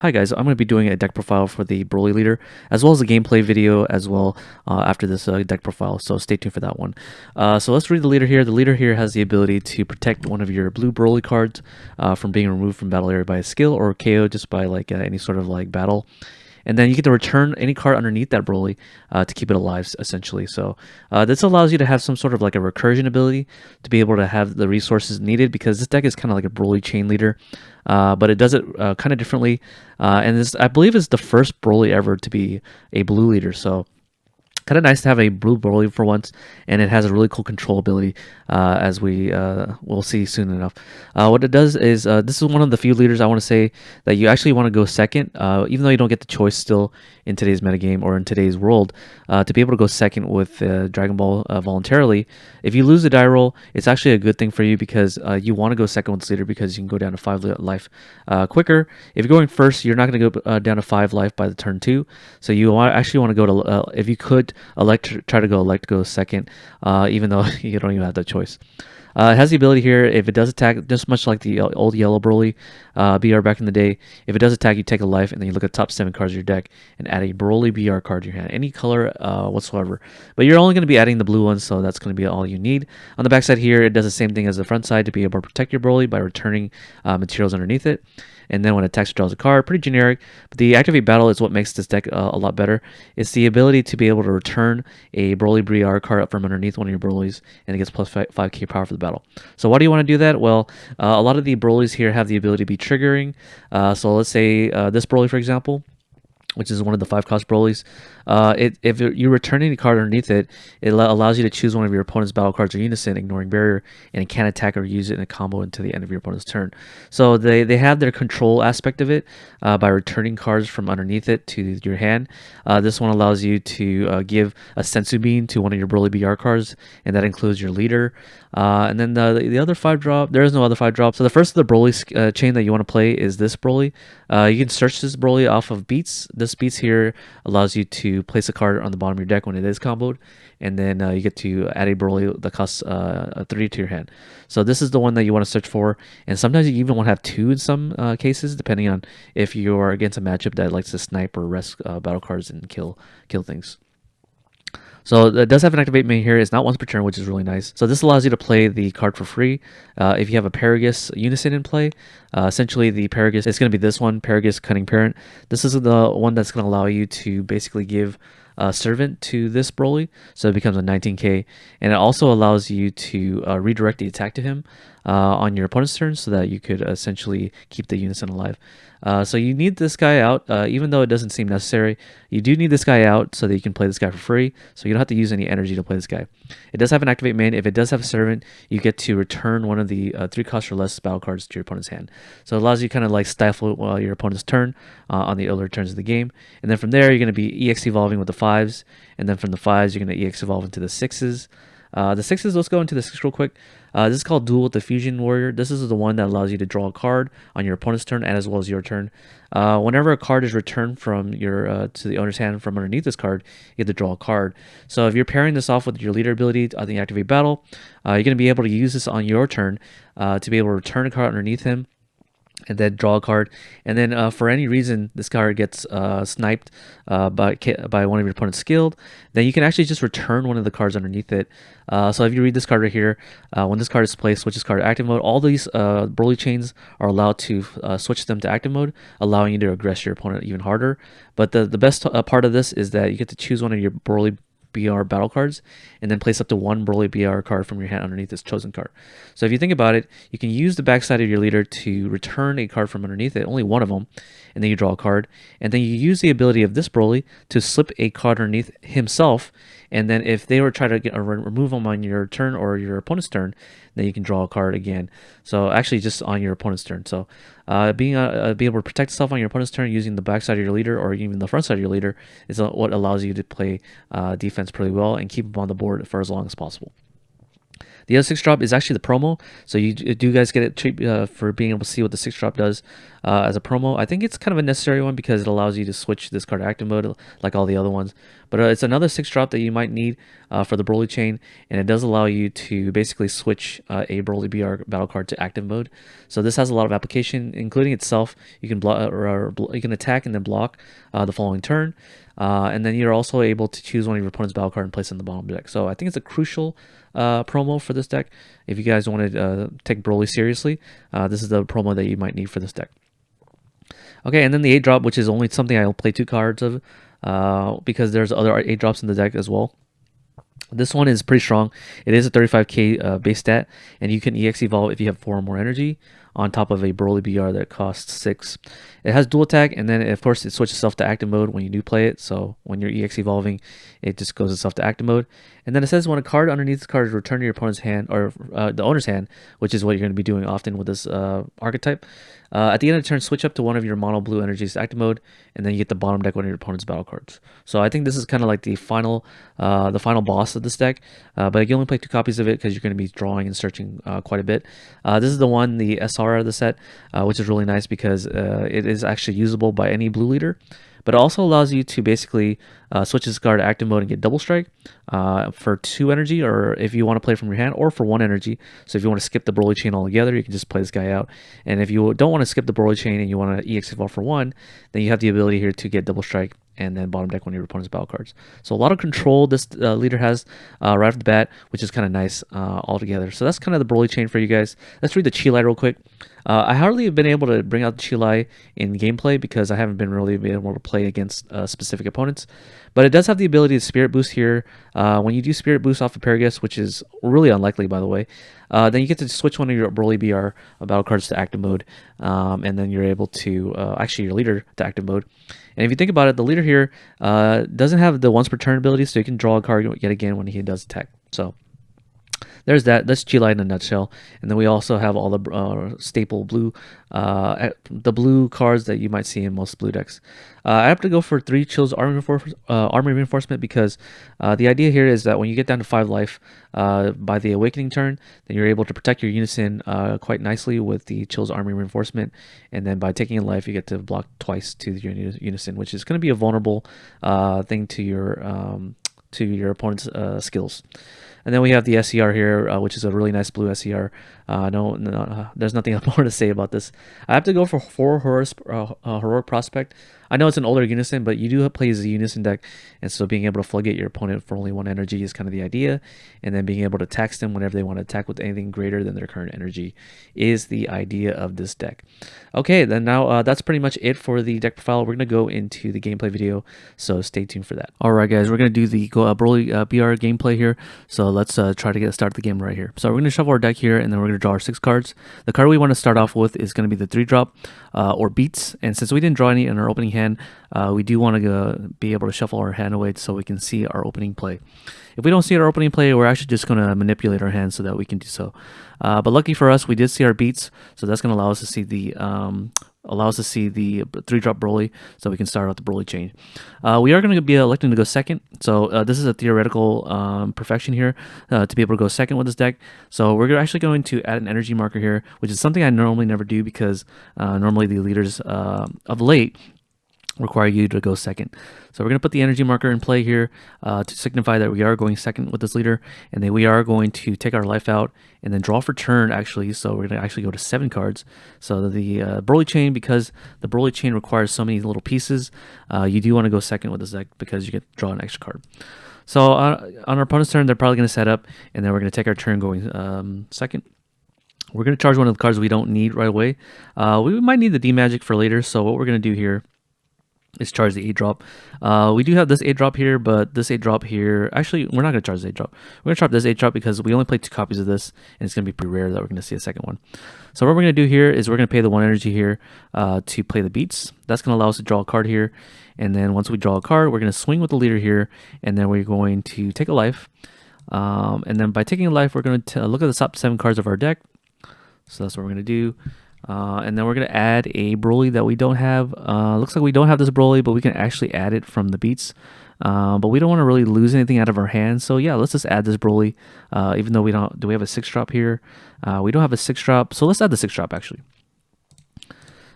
Hi guys, I'm going to be doing a deck profile for the Broly leader, as well as a gameplay video as well after this deck profile, so stay tuned for that one. So let's read the leader here. The leader here has the ability to protect one of your blue Broly cards from being removed from battle area by a skill or KO just by like any sort of like battle. And then you get to return any card underneath that Broly to keep it alive, essentially. So this allows you to have some sort of like a recursion ability to be able to have the resources needed, because this deck is kind of like a Broly chain leader, but it does it kind of differently. And this, I believe, is the first Broly ever to be a blue leader. So kind of nice to have a blue Broly for once, and it has a really cool control ability, as we will see soon enough. What it does is, this is one of the few leaders I want to say that you actually want to go second, even though you don't get the choice still in today's metagame or in today's world, to be able to go second with Dragon Ball voluntarily. If you lose the die roll, it's actually a good thing for you, because you want to go second with this leader because you can go down to 5 life quicker. If you're going first, you're not going to go down to 5 life by the turn 2, so you actually want to go to, if you could try to go second, even though you don't even have that choice. It has the ability here, if it does attack, just much like the old yellow Broly BR back in the day, if it does attack, you take a life, and then you look at the top 7 cards of your deck and add a Broly BR card to your hand, any color whatsoever. But you're only going to be adding the blue ones, so that's going to be all you need. On the back side here, it does the same thing as the front side to be able to protect your Broly by returning materials underneath it. And then when it attacks, draws a card. Pretty generic, but the activate battle is what makes this deck a lot better. It's the ability to be able to return a Broly BR card up from underneath one of your Brolys, and it gets plus 5k power for the battle. So why do you want to do that? Well, a lot of the Brolys here have the ability to be triggering. So let's say this Broly, for example, which is one of the 5-cost Brolys. If you return any card underneath it, it allows you to choose one of your opponent's battle cards or unison, ignoring barrier, and it can't attack or use it in a combo until the end of your opponent's turn. So they have their control aspect of it by returning cards from underneath it to your hand. This one allows you to give a Sensu Bean to one of your Broly BR cards, and that includes your leader. And then the other 5-drop, there is no other 5-drop. So the first of the Broly chain that you want to play is this Broly. You can search this Broly off of beats. This beats here allows you to place a card on the bottom of your deck when it is comboed, and then you get to add a Broly that costs 3 to your hand. So this is the one that you want to search for, and sometimes you even want to have 2 in some cases, depending on if you are against a matchup that likes to snipe or rest battle cards and kill things. So it does have an activate main here. It's not once per turn, which is really nice. So this allows you to play the card for free. If you have a Paragus Unison in play, essentially the Paragus is going to be this one, Paragus Cunning Parent. This is the one that's going to allow you to basically give Servant to this Broly, so it becomes a 19k, and it also allows you to redirect the attack to him on your opponent's turn, so that you could essentially keep the unison alive. So you need this guy out, even though it doesn't seem necessary. You do need this guy out so that you can play this guy for free, so you don't have to use any energy to play this guy. It does have an activate main. If it does have a servant, you get to return one of the 3-cost or less battle cards to your opponent's hand. So it allows you kind of like stifle your opponent's turn on the earlier turns of the game. And then from there, you're going to be EX evolving with the 5s, and then from the 5s, you're going to EX evolve into the 6s. The 6s, let's go into the 6 real quick. This is called Duel with the Fusion Warrior. This is the one that allows you to draw a card on your opponent's turn and as well as your turn. Whenever a card is returned from your to the owner's hand from underneath this card, you get to draw a card. So if you're pairing this off with your leader ability on the activate battle, you're going to be able to use this on your turn to be able to return a card underneath him, and then draw a card. And then for any reason this card gets sniped by one of your opponent's skilled, then you can actually just return one of the cards underneath it. So if you read this card right here, when this card is placed, switch this card to active mode. All these Broly chains are allowed to switch them to active mode, allowing you to aggress your opponent even harder. But the best part of this is that you get to choose one of your Broly BR battle cards, and then place up to 1 Broly BR card from your hand underneath this chosen card. So if you think about it, you can use the backside of your leader to return a card from underneath it, only one of them, and then you draw a card, and then you use the ability of this Broly to slip a card underneath himself, and then if they were trying to remove him on your turn or your opponent's turn, then you can draw a card again. So actually just on your opponent's turn. So being able to protect yourself on your opponent's turn using the backside of your leader or even the front side of your leader is what allows you to play defense pretty well and keep him on the board for as long as possible. The other 6-drop is actually the promo, so do you guys get it cheap for being able to see what the 6-drop does as a promo. I think it's kind of a necessary one because it allows you to switch this card to active mode like all the other ones. But it's another 6-drop that you might need for the Broly chain, and it does allow you to basically switch a Broly BR battle card to active mode. So this has a lot of application, including itself. You can you can attack and then block the following turn. And then you're also able to choose one of your opponent's battle card and place it in the bottom of the deck. So I think it's a crucial promo for this deck. If you guys want to take Broly seriously, this is the promo that you might need for this deck. Okay, and then the 8-drop, which is only something I'll play 2 cards of because there's other 8-drops in the deck as well. This one is pretty strong. It is a 35k base stat, and you can EX evolve if you have 4 or more energy on top of a Broly BR that costs 6. It has dual attack, and then of course it switches itself to active mode when you do play it. So when you're EX evolving, it just goes itself to active mode. And then it says when a card underneath this card is returned to your opponent's hand or the owner's hand, which is what you're going to be doing often with this archetype. At the end of the turn, switch up to one of your mono blue energies to active mode, and then you get the bottom deck one of your opponent's battle cards. So I think this is kind of like the final boss of this deck, but you only play 2 copies of it because you're going to be drawing and searching quite a bit. This is the one, the SR of the set, which is really nice because it is actually usable by any blue leader. But it also allows you to basically switch this card to active mode and get double strike for 2 energy, or if you want to play from your hand, or for 1 energy. So if you want to skip the Broly chain altogether, you can just play this guy out. And if you don't want to skip the Broly chain and you want to EX evolve for 1, then you have the ability here to get double strike and then bottom deck one of your opponent's battle cards. So a lot of control this leader has right off the bat, which is kind of nice altogether. So that's kind of the Broly chain for you guys. Let's read the Chilai real quick. I hardly have been able to bring out the Chilai in gameplay because I haven't been really able to play against specific opponents. But it does have the ability to Spirit Boost here. When you do Spirit Boost off of Paragus, which is really unlikely, by the way, then you get to switch one of your Broly BR battle cards to active mode, and then you're able to, actually your leader to active mode. And if you think about it, the leader here doesn't have the once per turn ability, so you can draw a card yet again when he does attack. So there's that. That's Chilai in a nutshell. And then we also have all the staple blue, the blue cards that you might see in most blue decks. I have to go for 3 Chill's army reinforcement because the idea here is that when you get down to 5 life by the awakening turn, then you're able to protect your unison quite nicely with the Chill's army reinforcement. And then by taking a life, you get to block twice to your unison, which is going to be a vulnerable thing to your opponent's skills. And then we have the SCR here, which is a really nice blue SCR. There's nothing more to say about this. I have to go for 4 Heroic Prospect. I know it's an older unison, but you do play as a unison deck, and so being able to floodgate your opponent for only 1 energy is kind of the idea, and then being able to tax them whenever they want to attack with anything greater than their current energy is the idea of this deck. Okay, then now that's pretty much it for the deck profile. We're going to go into the gameplay video, so stay tuned for that. Alright guys, we're going to do the Broly BR gameplay here, so let's try to start the game right here. So we're going to shuffle our deck here, and then we're going to draw our 6 cards. The card we want to start off with is going to be the 3-drop or Beats, and since we didn't draw any in our opening hand, we do want to be able to shuffle our hand away so we can see our opening play. If we don't see our opening play, we're actually just going to manipulate our hand so that we can do so. But lucky for us, we did see our Beats, so that's going to allow us to see the 3-drop Broly, so we can start out the Broly chain. We are going to be electing to go second, so this is a theoretical perfection here to be able to go second with this deck. So we're actually going to add an energy marker here, which is something I normally never do because normally the leaders of late require you to go second. So we're going to put the energy marker in play here to signify that we are going second with this leader, and then we are going to take our life out and then draw for turn actually. So we're going to actually go to 7 cards. So the Broly chain, because the Broly chain requires so many little pieces, you do want to go second with this deck because you get to draw an extra card. So on our opponent's turn, they're probably going to set up, and then we're going to take our turn going second. We're going to charge one of the cards we don't need right away. We might need the D-Magic for later, so what we're going to do here is charge the 8-drop. We do have this 8-drop here, but this 8-drop here, actually, we're not going to charge the 8-drop. We're going to charge this 8-drop because we only play 2 copies of this, and it's going to be pretty rare that we're going to see a second one. So what we're going to do here is we're going to pay the 1 energy here to play the Beats. That's going to allow us to draw a card here, and then once we draw a card, we're going to swing with the leader here, and then we're going to take a life. And then by taking a life, we're going to look at the top 7 cards of our deck. So that's what we're going to do. And then we're going to add a Broly that we don't have. Looks like we don't have this Broly, but we can actually add it from the Beats. but we don't want to really lose anything out of our hand. So yeah, let's just add this Broly. Even though we don't, do we have a 6-drop here? We don't have a 6-drop, so let's add the 6-drop actually.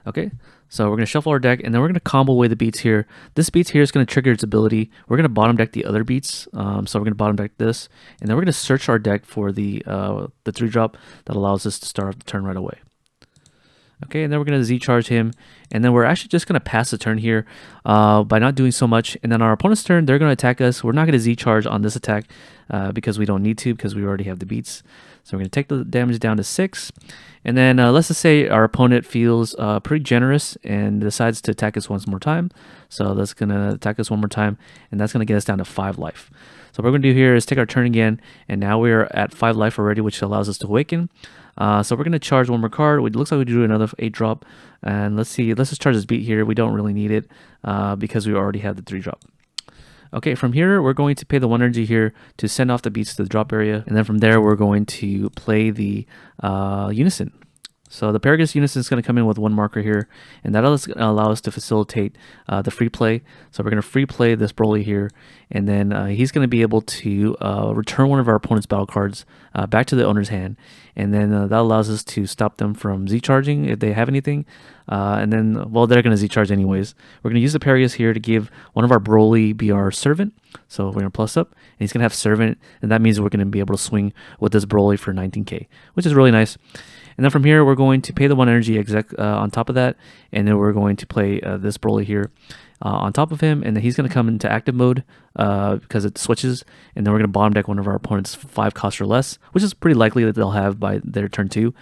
Okay, so we're going to shuffle our deck, and then we're going to combo away the beats here. This beats here is going to trigger its ability. We're going to bottom deck the other beats. So we're going to bottom deck this, and then we're going to search our deck for the 3-drop that allows us to start off the turn right away. Okay, and then we're going to Z-charge him, and then we're actually just going to pass the turn here by not doing so much. And then our opponent's turn, they're going to attack us. We're not going to Z-charge on this attack because we don't need to, because we already have the beats. So we're going to take the damage down to 6. And then let's just say our opponent feels pretty generous and decides to attack us once more time. So that's going to attack us one more time, and that's going to get us down to 5 life. So what we're going to do here is take our turn again, and now we're at 5 life already, which allows us to awaken. So we're going to charge one more card. It looks like we do another 8-drop. And let's see, let's just charge this beat here. We don't really need it because we already have the 3-drop. Okay, from here, we're going to pay the 1 energy here to send off the beats to the drop area. And then from there, we're going to play the Unison. So the Paragus Unison is going to come in with 1 marker here, and that'll allow us to facilitate the free play. So we're going to free play this Broly here, and then he's going to be able to return one of our opponent's battle cards back to the owner's hand, and then that allows us to stop them from Z-charging if they have anything. And then, well, they're going to Z-charge anyways. We're going to use the Paragus here to give one of our Broly be our servant. So we're going to plus up, and he's going to have servant, and that means we're going to be able to swing with this Broly for 19k, which is really nice. And then from here, we're going to pay the 1 energy exec on top of that, and then we're going to play this Broly here on top of him, and then he's going to come into active mode because it switches, and then we're going to bottom deck one of our opponent's 5 cost or less, which is pretty likely that they'll have by their turn 2,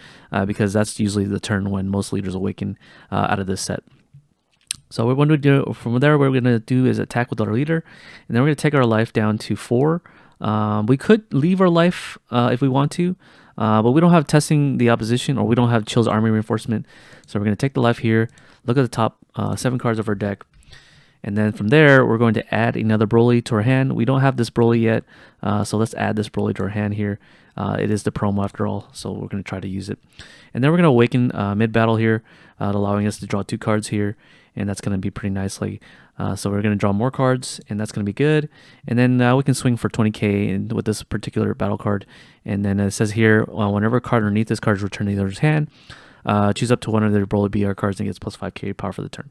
because that's usually the turn when most leaders awaken out of this set. So what we're going to do from there, what we're going to do is attack with our leader, and then we're going to take our life down to 4. We could leave our life if we want to, but we don't have testing the opposition, or we don't have Chill's army reinforcement. So we're going to take the life here, look at the top 7 cards of our deck, and then from there, we're going to add another Broly to our hand. We don't have this Broly yet, so let's add this Broly to our hand here. It is the promo after all, so we're going to try to use it. And then we're going to awaken mid-battle here, allowing us to draw 2 cards here, and that's going to be pretty nicely. So we're going to draw more cards, and that's going to be good. And then we can swing for 20k with this particular battle card. And then it says here, whenever a card underneath this card is returned to the other's hand, choose up to one of their Broly BR cards and gets plus 5k power for the turn.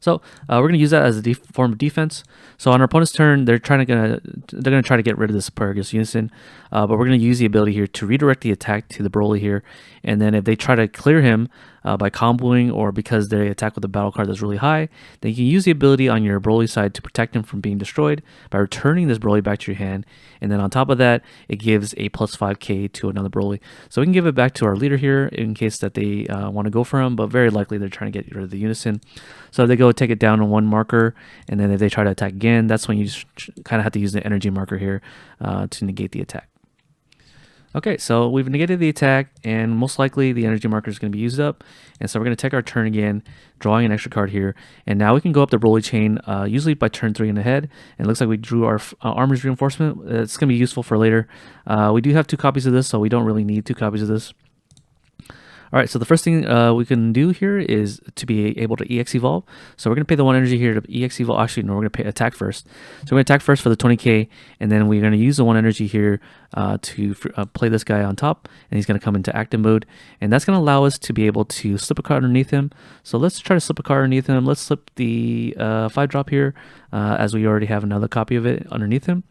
So we're going to use that as a form of defense. So on our opponent's turn, they're going to try to get rid of this Paragus Unison, but we're going to use the ability here to redirect the attack to the Broly here. And then if they try to clear him by comboing, or because they attack with a battle card that's really high, then you can use the ability on your Broly side to protect him from being destroyed by returning this Broly back to your hand. And then on top of that, it gives a plus 5k to another Broly. So we can give it back to our leader here in case that they want to go for him, but very likely they're trying to get rid of the Unison. So if they go take it down on 1 marker, and then if they try to attack again, that's when you kind of have to use the energy marker here to negate the attack. Okay, so we've negated the attack, and most likely the energy marker is going to be used up. And so we're going to take our turn again, drawing an extra card here. And now we can go up the Broly chain, usually by turn 3 and ahead. And it looks like we drew our armor's reinforcement. It's going to be useful for later. We do have 2 copies of this, so we don't really need 2 copies of this. All right, so the first thing we can do here is to be able to EX Evolve. So we're going to pay the 1 energy here to EX Evolve. Actually, no, we're going to pay attack first. So we're going to attack first for the 20k, and then we're going to use the 1 energy here to play this guy on top, and he's going to come into active mode. And that's going to allow us to be able to slip a card underneath him. So let's try to slip a card underneath him. Let's slip the 5-drop here, as we already have another copy of it underneath him.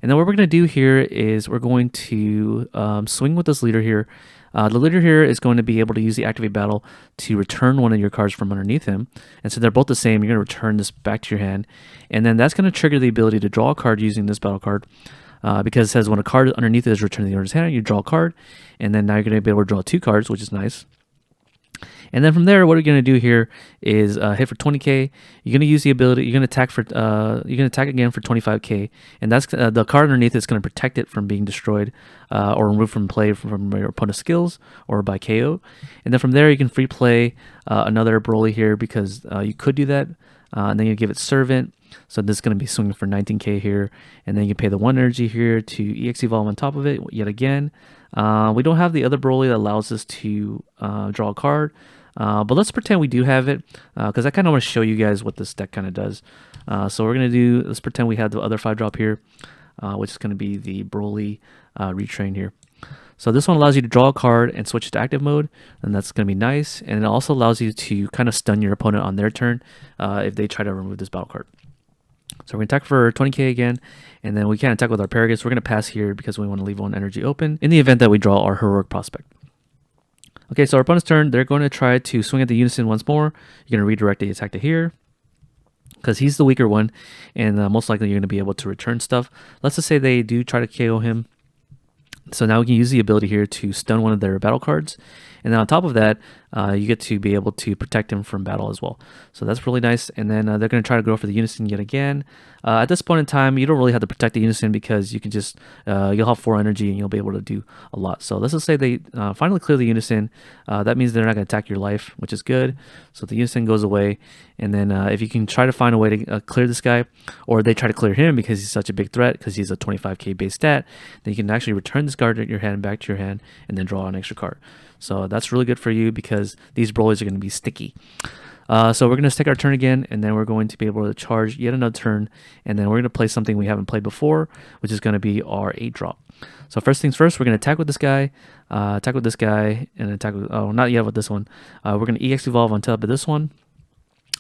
And then what we're going to do here is we're going to swing with this leader here. The leader here is going to be able to use the Activate Battle to return one of your cards from underneath him. And so they're both the same. You're going to return this back to your hand. And then that's going to trigger the ability to draw a card using this battle card. Because it says when a card underneath it is returned to the owner's hand, you draw a card. And then now you're going to be able to draw 2 cards, which is nice. And then from there, what we're going to do here is hit for 20k. You're going to use the ability. You're going to attack again for 25k, and that's the card underneath is going to protect it from being destroyed or removed from play from your opponent's skills or by KO. And then from there, you can free play another Broly here because you could do that. And then you give it Servant. So this is going to be swinging for 19k here, and then you can pay the 1 energy here to EX Evolve on top of it yet again. We don't have the other Broly that allows us to draw a card. But let's pretend we do have it, because I kind of want to show you guys what this deck kind of does. So we're going to do, let's pretend we have the other 5-drop here, which is going to be the Broly Retrain here. So this one allows you to draw a card and switch to active mode, and that's going to be nice. And it also allows you to kind of stun your opponent on their turn if they try to remove this battle card. So we're going to attack for 20k again, and then we can't attack with our Paragus. We're going to pass here because we want to leave one energy open in the event that we draw our Heroic Prospect. Okay, so our opponent's turn, they're going to try to swing at the Unison once more. You're going to redirect the attack to here, because he's the weaker one, and most likely you're going to be able to return stuff. Let's just say they do try to KO him. So now we can use the ability here to stun one of their battle cards. And then on top of that, you get to be able to protect him from battle as well. So that's really nice. And then they're going to try to go for the Unison yet again. At this point in time, you don't really have to protect the Unison because you can just, you'll have 4 energy and you'll be able to do a lot. So let's just say they finally clear the Unison. That means they're not going to attack your life, which is good. So the Unison goes away. And then if you can try to find a way to clear this guy, or they try to clear him because he's such a big threat, because he's a 25k base stat, then you can actually return this card at your hand back to your hand and then draw an extra card. So that's really good for you because these Broly's are going to be sticky. So we're going to take our turn again, and then we're going to be able to charge yet another turn, and then we're going to play something we haven't played before, which is going to be our 8-drop. So first things first, we're going to attack with this guy, and attack with, oh, not yet with this one. We're going to EX Evolve on top of this one,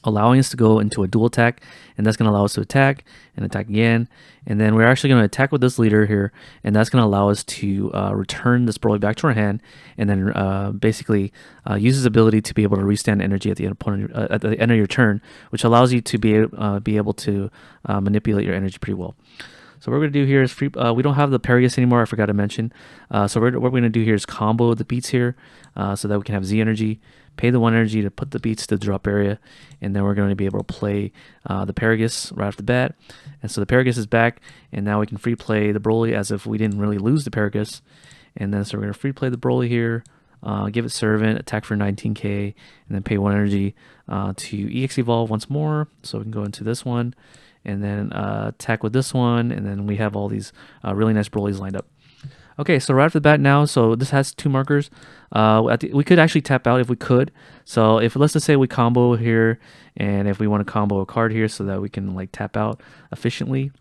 allowing us to go into a dual attack, and that's going to allow us to attack and attack again. And then we're actually going to attack with this leader here, and that's going to allow us to return this Broly back to our hand, and then basically use his ability to be able to restand energy at the end of your turn, which allows you to be able to manipulate your energy pretty well. So what we're going to do here is we don't have the Paragus anymore, I forgot to mention. So what we're going to do here is combo the beats here so that we can have Z energy, pay the 1 energy to put the beats to the drop area, and then we're going to be able to play the Paragus right off the bat. And so the Paragus is back, and now we can free play the Broly as if we didn't really lose the Paragus. And then so we're going to free play the Broly here, give it Servant, attack for 19k, and then pay 1 energy to EX Evolve once more. So we can go into this one, and then attack with this one, and then we have all these really nice Brolys lined up. Okay, so right off the bat now, so this has 2 markers. We could actually tap out if we could. So if let's just say we combo here, and if we want to combo a card here so that we can like tap out efficiently,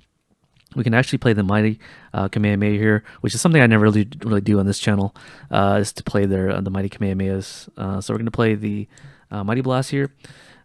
we can actually play the Mighty Kamehameha here, which is something I never really do on this channel, is to play the Mighty Kamehamehas. So we're going to play the Mighty Blast here.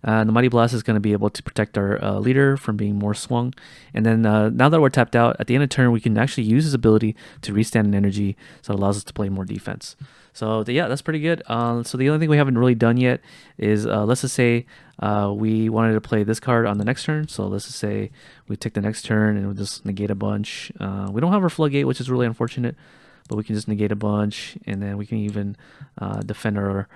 The Mighty Blast is going to be able to protect our leader from being more swung. And then now that we're tapped out, at the end of turn, we can actually use his ability to restand in energy, so it allows us to play more defense. So yeah, that's pretty good. So the only thing we haven't really done yet is, let's just say we wanted to play this card on the next turn. So let's just say we take the next turn and we'll just negate a bunch. We don't have our Floodgate, which is really unfortunate, but we can just negate a bunch, and then we can even defend our...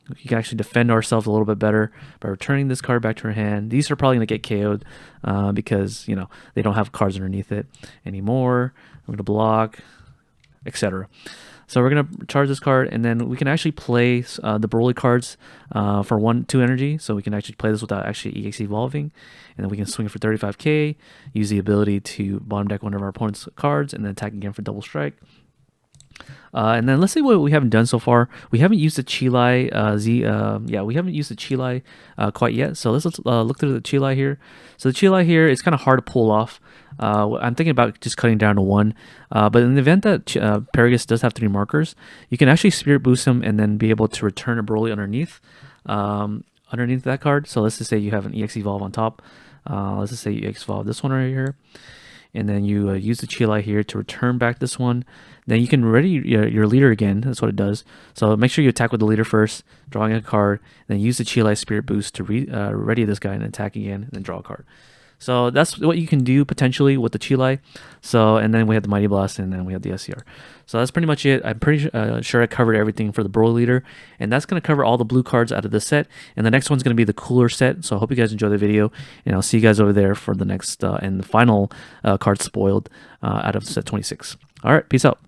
we can actually defend ourselves a little bit better by returning this card back to our hand. These are probably going to get KO'd because, you know, they don't have cards underneath it anymore. We're going to block, etc. So we're going to charge this card, and then we can actually play the Broly cards for 1-2 energy. So we can actually play this without actually EX Evolving. And then we can swing for 35k, use the ability to bottom deck one of our opponent's cards, and then attack again for double strike. And then let's see what we haven't done so far. We haven't used the Chilai we haven't used the Chilai quite yet. So let's look through the Chilai here. So the Chilai here is kind of hard to pull off. I'm thinking about just cutting down to 1. But in the event that Paragus does have 3 markers, you can actually Spirit Boost him and then be able to return a Broly underneath that card. So let's just say you have an EX Evolve on top. Let's just say you EX Evolve this one right here. And then you use the Chilai here to return back this one. Then you can ready your leader again. That's what it does. So make sure you attack with the leader first, drawing a card, then use the Chilai Spirit Boost to ready this guy and attack again, and then draw a card. So that's what you can do potentially with the Chilai. So, and then we have the Mighty Blast, and then we have the SCR. So that's pretty much it. I'm pretty sure I covered everything for the Broly leader, and that's going to cover all the blue cards out of this set. And the next one's going to be the cooler set. So I hope you guys enjoy the video, and I'll see you guys over there for the next and the final card spoiled out of set 26. All right, peace out.